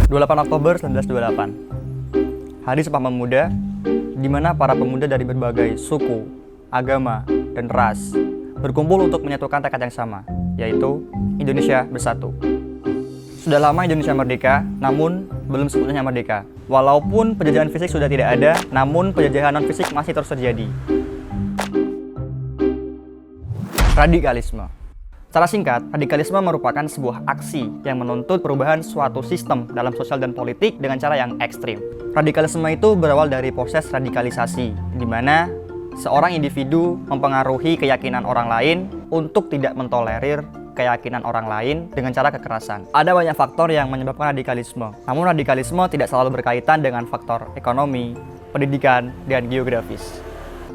28 Oktober 1928, Hari Sumpah Pemuda, di mana para pemuda dari berbagai suku, agama, dan ras berkumpul untuk menyatukan tekad yang sama, yaitu Indonesia Bersatu. Sudah lama Indonesia merdeka, namun belum sepenuhnya merdeka. Walaupun penjajahan fisik sudah tidak ada, namun penjajahan non-fisik masih terus terjadi. Radikalisme. Secara singkat, radikalisme merupakan sebuah aksi yang menuntut perubahan suatu sistem dalam sosial dan politik dengan cara yang ekstrim. Radikalisme itu berawal dari proses radikalisasi, di mana seorang individu mempengaruhi keyakinan orang lain untuk tidak mentolerir keyakinan orang lain dengan cara kekerasan. Ada banyak faktor yang menyebabkan radikalisme, namun radikalisme tidak selalu berkaitan dengan faktor ekonomi, pendidikan, dan geografis.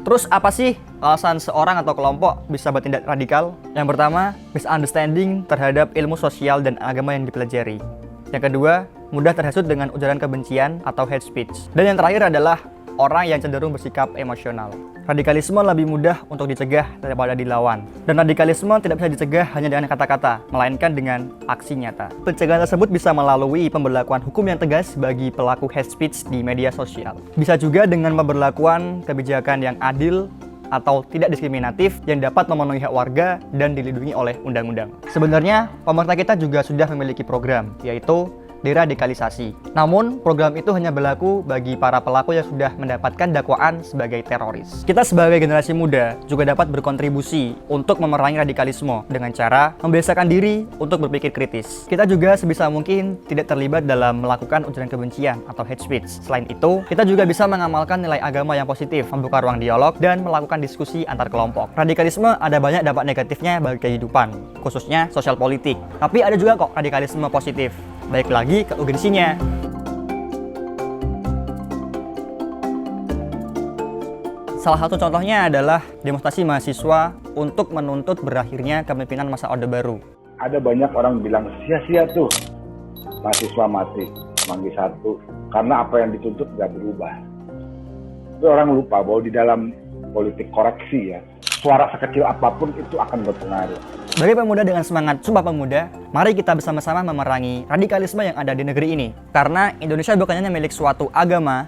Terus apa sih alasan seorang atau kelompok bisa bertindak radikal? Yang pertama, misunderstanding terhadap ilmu sosial dan agama yang dipelajari. Yang kedua, mudah terhasut dengan ujaran kebencian atau hate speech. Dan yang terakhir adalah orang yang cenderung bersikap emosional. Radikalisme lebih mudah untuk dicegah daripada dilawan. Dan radikalisme tidak bisa dicegah hanya dengan kata-kata, melainkan dengan aksi nyata. Pencegahan tersebut bisa melalui pemberlakuan hukum yang tegas bagi pelaku hate speech di media sosial. Bisa juga dengan pemberlakuan kebijakan yang adil atau tidak diskriminatif yang dapat memenuhi hak warga dan dilindungi oleh undang-undang. Sebenarnya, pemerintah kita juga sudah memiliki program, yaitu deradikalisasi. Namun, program itu hanya berlaku bagi para pelaku yang sudah mendapatkan dakwaan sebagai teroris. Kita sebagai generasi muda juga dapat berkontribusi untuk memerangi radikalisme dengan cara membiasakan diri untuk berpikir kritis. Kita juga sebisa mungkin tidak terlibat dalam melakukan ujaran kebencian atau hate speech. Selain itu, kita juga bisa mengamalkan nilai agama yang positif, membuka ruang dialog, dan melakukan diskusi antar kelompok. Radikalisme ada banyak dampak negatifnya bagi kehidupan, khususnya sosial politik. Tapi ada juga kok radikalisme positif. Baik lagi ke urgensinya. Salah satu contohnya adalah demonstrasi mahasiswa untuk menuntut berakhirnya kepemimpinan masa Orde Baru. Ada banyak orang bilang sia-sia tuh mahasiswa mati Semanggi 1 karena apa yang dituntut nggak berubah. Tapi orang lupa bahwa di dalam politik koreksi ya, suara sekecil apapun itu akan berpengaruh. Sebagai pemuda dengan semangat Sumpah Pemuda, mari kita bersama-sama memerangi radikalisme yang ada di negeri ini. Karena Indonesia bukan hanya milik suatu agama,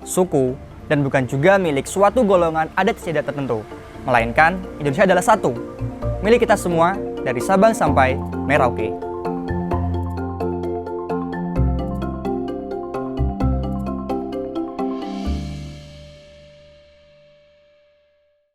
suku, dan bukan juga milik suatu golongan adat istiadat tertentu. Melainkan, Indonesia adalah satu, milik kita semua dari Sabang sampai Merauke.